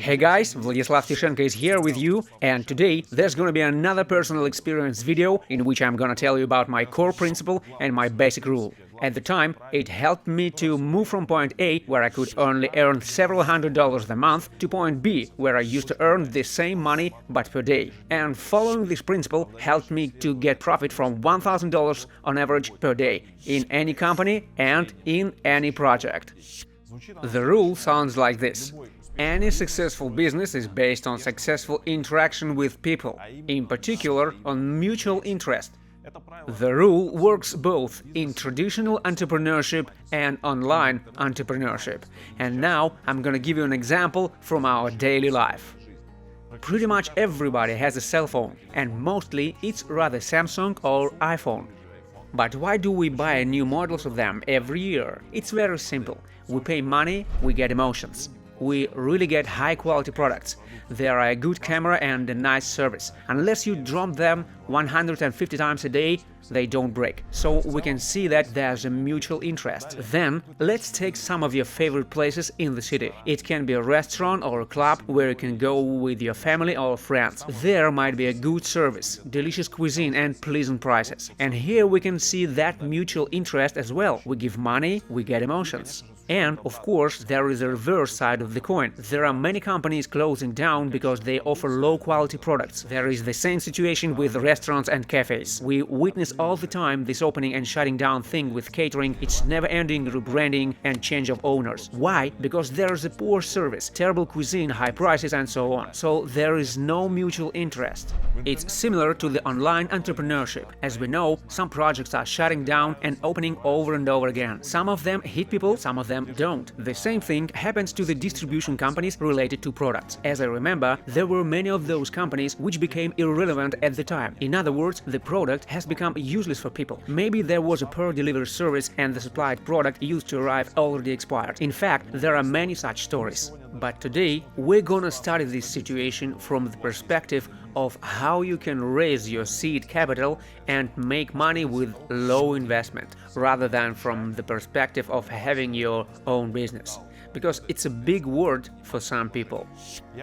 Hey guys, Vladislav Steshenko is here with you, and today there's gonna be another personal experience video in which I'm gonna tell you about my core principle and my basic rule. At the time, it helped me to move from point A, where I could only earn several $100s a month, to point B, where I used to earn the same money but per day. And following this principle helped me to get profit from $1,000 on average per day in any company and in any project. The rule sounds like this. Any successful business is based on successful interaction with people, in particular on mutual interest. The rule works both in traditional entrepreneurship and online entrepreneurship. And now I'm gonna give you an example from our daily life. Pretty much everybody has a cell phone, and mostly it's rather Samsung or iPhone. But why do we buy new models of them every year? It's very simple. We pay money, we get emotions. We really get high-quality products. They are a good camera and a nice service. Unless you drop them 150 times a day, they don't break. So we can see that there's a mutual interest. Then, let's take some of your favorite places in the city. It can be a restaurant or a club where you can go with your family or friends. There might be a good service, delicious cuisine and pleasant prices. And here we can see that mutual interest as well. We give money, we get emotions. And, of course, there is a reverse side of the coin. There are many companies closing down because they offer low-quality products. There is the same situation with restaurants and cafes. We witness all the time this opening and shutting down thing with catering, its never-ending rebranding and change of owners. Why? Because there is a poor service, terrible cuisine, high prices and so on. So there is no mutual interest. It's similar to the online entrepreneurship. As we know, some projects are shutting down and opening over and over again. Some of them hit people, some of them don't. The same thing happens to the distribution companies related to products. As I remember, there were many of those companies which became irrelevant at the time. In other words, the product has become useless for people. Maybe there was a poor delivery service and the supplied product used to arrive already expired. In fact, there are many such stories. But today, we're gonna study this situation from the perspective of how you can raise your seed capital and make money with low investment, rather than from the perspective of having your own business. Because it's a big word for some people.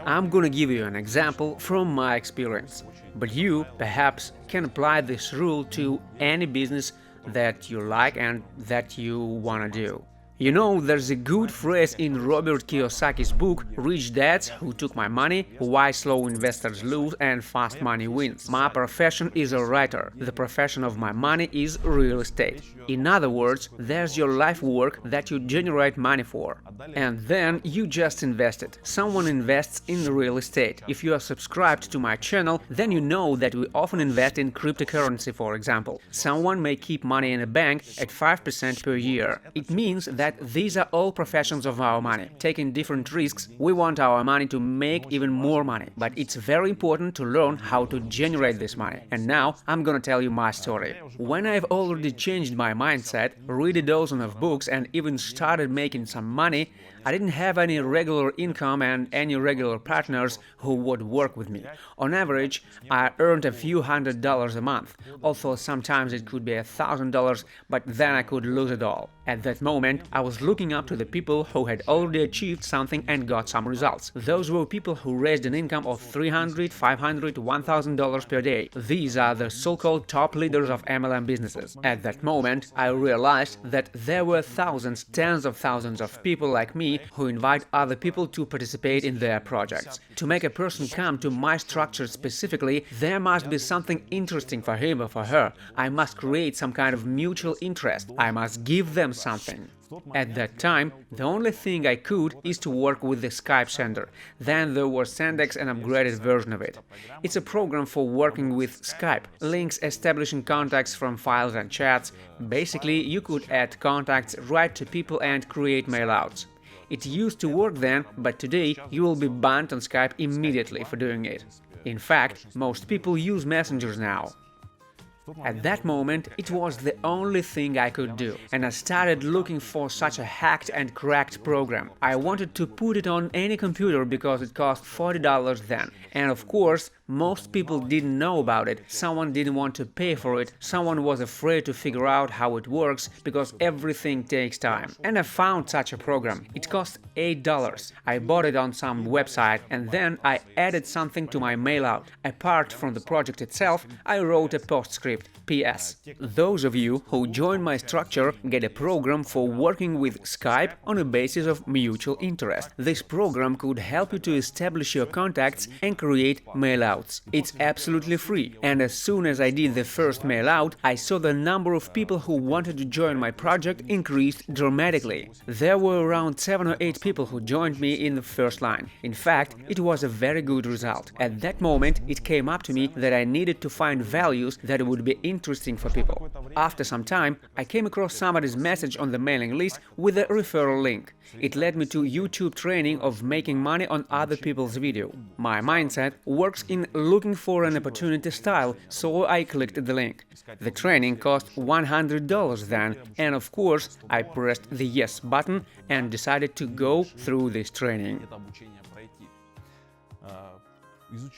I'm gonna give you an example from my experience, but you, perhaps, can apply this rule to any business that you like and that you wanna do. You know, there's a good phrase in Robert Kiyosaki's book Rich Dads Who Took My Money, Why Slow Investors Lose and Fast Money Wins. My profession is a writer. The profession of my money is real estate. In other words, there's your life work that you generate money for. And then you just invest it. Someone invests in real estate. If you are subscribed to my channel, then you know that we often invest in cryptocurrency, for example. Someone may keep money in a bank at 5% per year. It means that these are all professions of our money. Taking different risks, we want our money to make even more money. But it's very important to learn how to generate this money. And now I'm gonna tell you my story. When I've already changed my mindset, read a dozen of books and even started making some money, I didn't have any regular income and any regular partners who would work with me. On average, I earned a few $100s a month, although sometimes it could be $1,000, but then I could lose it all. At that moment, I was looking up to the people who had already achieved something and got some results. Those were people who raised an income of $300, $500, $1,000 per day. These are the so-called top leaders of MLM businesses. At that moment, I realized that there were thousands, tens of thousands of people like me who invite other people to participate in their projects. To make a person come to my structure specifically, there must be something interesting for him or for her. I must create some kind of mutual interest. I must give them something. At that time, the only thing I could is to work with the Skype sender. Then there was Sendex, an upgraded version of it. It's a program for working with Skype, links establishing contacts from files and chats. Basically, you could add contacts right to people and create mailouts. It used to work then, but today you will be banned on Skype immediately for doing it. In fact, most people use messengers now. At that moment, it was the only thing I could do, and I started looking for such a hacked and cracked program. I wanted to put it on any computer because it cost $40 then. And of course, most people didn't know about it, someone didn't want to pay for it, someone was afraid to figure out how it works because everything takes time. And I found such a program. It cost $8. I bought it on some website and then I added something to my mailout. Apart from the project itself, I wrote a postscript. PS. Those of you who join my structure get a program for working with Skype on a basis of mutual interest. This program could help you to establish your contacts and create mailouts. It's absolutely free. And as soon as I did the first mailout, I saw the number of people who wanted to join my project increased dramatically. There were around 7 or 8 people who joined me in the first line. In fact, it was a very good result. At that moment, it came up to me that I needed to find values that would be interesting for people. After some time, I came across somebody's message on the mailing list with a referral link. It led me to YouTube training of making money on other people's video. My mindset works in looking for an opportunity style, so I clicked the link. The training cost $100 then, and of course, I pressed the yes button and decided to go through this training.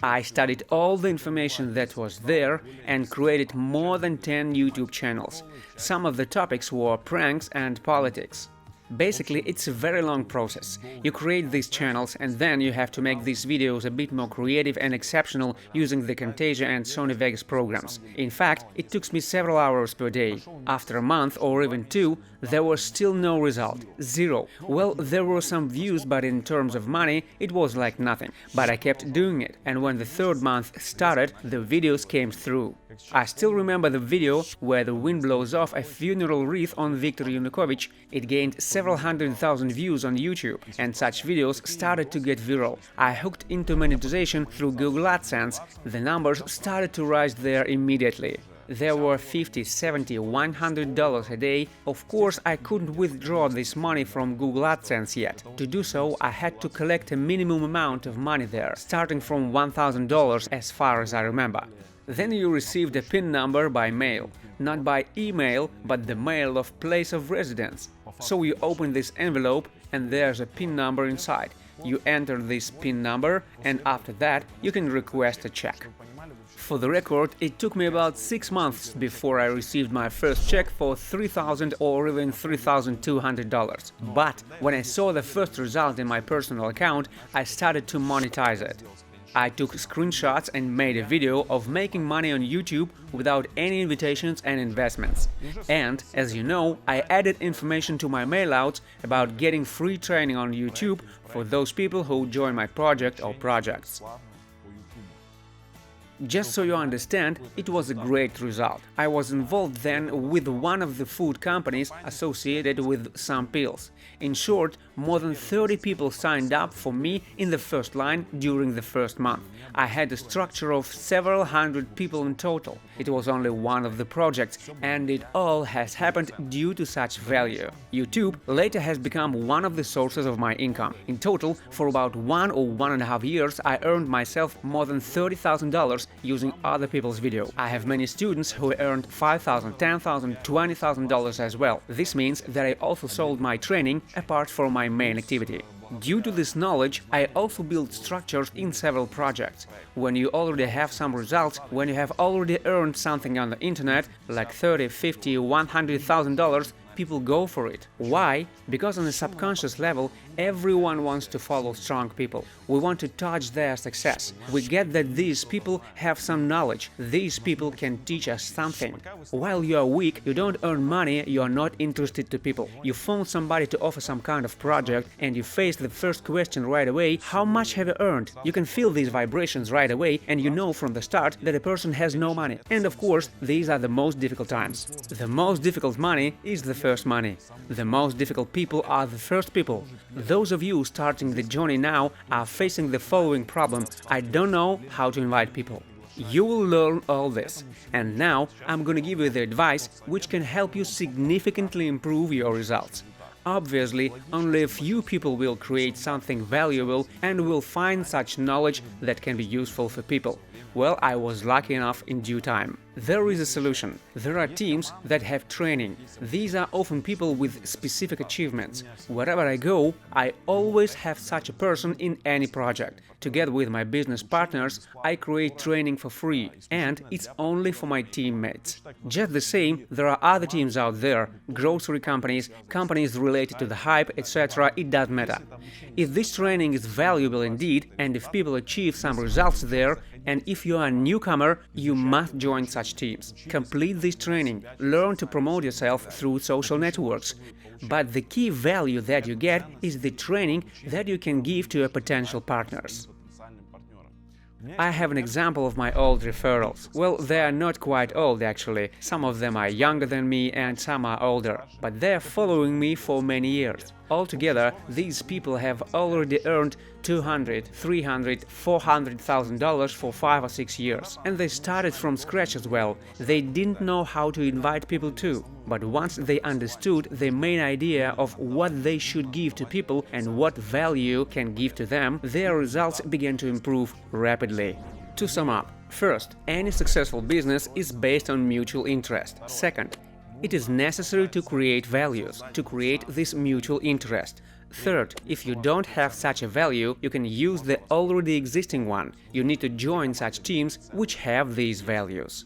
I studied all the information that was there and created more than 10 YouTube channels. Some of the topics were pranks and politics. Basically, it's a very long process. You create these channels and then you have to make these videos a bit more creative and exceptional using the Camtasia and Sony Vegas programs. In fact, it took me several hours per day. After a month or even 2, there was still no result. 0. Well, there were some views, but in terms of money, it was like nothing. But I kept doing it, and when the 3rd month started, the videos came through. I still remember the video where the wind blows off a funeral wreath on Viktor Yanukovych. It gained several 100,000 views on YouTube, and such videos started to get viral. I hooked into monetization through Google AdSense. The numbers started to rise there immediately. There were $50, $70, $100 a day. Of course, I couldn't withdraw this money from Google AdSense yet. To do so, I had to collect a minimum amount of money there, starting from $1,000 as far as I remember. Then you received a PIN number by mail. Not by email, but the mail of place of residence. So you open this envelope and there's a PIN number inside. You enter this PIN number and after that you can request a check. For the record, it took me about 6 months before I received my first check for $3,000 or even $3,200. But when I saw the first result in my personal account, I started to monetize it. I took screenshots and made a video of making money on YouTube without any invitations and investments. And, as you know, I added information to my mailouts about getting free training on YouTube for those people who join my project or projects. Just so you understand, it was a great result. I was involved then with one of the food companies associated with some pills. In short, more than 30 people signed up for me in the first line during the first month. I had a structure of several hundred people in total. It was only one of the projects, and it all has happened due to such value. YouTube later has become one of the sources of my income. In total, for about 1 or 1.5 years, I earned myself more than $30,000 using other people's video. I have many students who earned $5,000, $10,000, $20,000 as well. This means that I also sold my training apart from my main activity. Due to this knowledge, I also built structures in several projects. When you already have some results, when you have already earned something on the internet, like $30, $50, $100,000, people go for it. Why? Because on a subconscious level, everyone wants to follow strong people. We want to touch their success. We get that these people have some knowledge. These people can teach us something. While you are weak, you don't earn money, you are not interested to people. You phone somebody to offer some kind of project and you face the first question right away, how much have you earned? You can feel these vibrations right away and you know from the start that a person has no money. And of course, these are the most difficult times. The most difficult money is the first money. The most difficult people are the first people. Those of you starting the journey now are facing the following problem: I don't know how to invite people. You will learn all this. And now I'm gonna give you the advice which can help you significantly improve your results. Obviously, only a few people will create something valuable and will find such knowledge that can be useful for people. Well, I was lucky enough in due time. There is a solution. There are teams that have training. These are often people with specific achievements. Wherever I go, I always have such a person in any project. Together with my business partners, I create training for free, and it's only for my teammates. Just the same, there are other teams out there, grocery companies, companies related to the hype, etc. It doesn't matter. If this training is valuable indeed, and if people achieve some results there, and if you are a newcomer, you must join such teams. Complete this training, learn to promote yourself through social networks. But the key value that you get is the training that you can give to your potential partners. I have an example of my old referrals. Well, they are not quite old actually. Some of them are younger than me and some are older. But they are following me for many years. Altogether, these people have already earned $200,000, $300,000, $400,000 for 5 or 6 years. And they started from scratch as well. They didn't know how to invite people too. But once they understood the main idea of what they should give to people and what value can give to them, their results began to improve rapidly. To sum up, first, any successful business is based on mutual interest. Second, it is necessary to create values, to create this mutual interest. Third, if you don't have such a value, you can use the already existing one. You need to join such teams which have these values.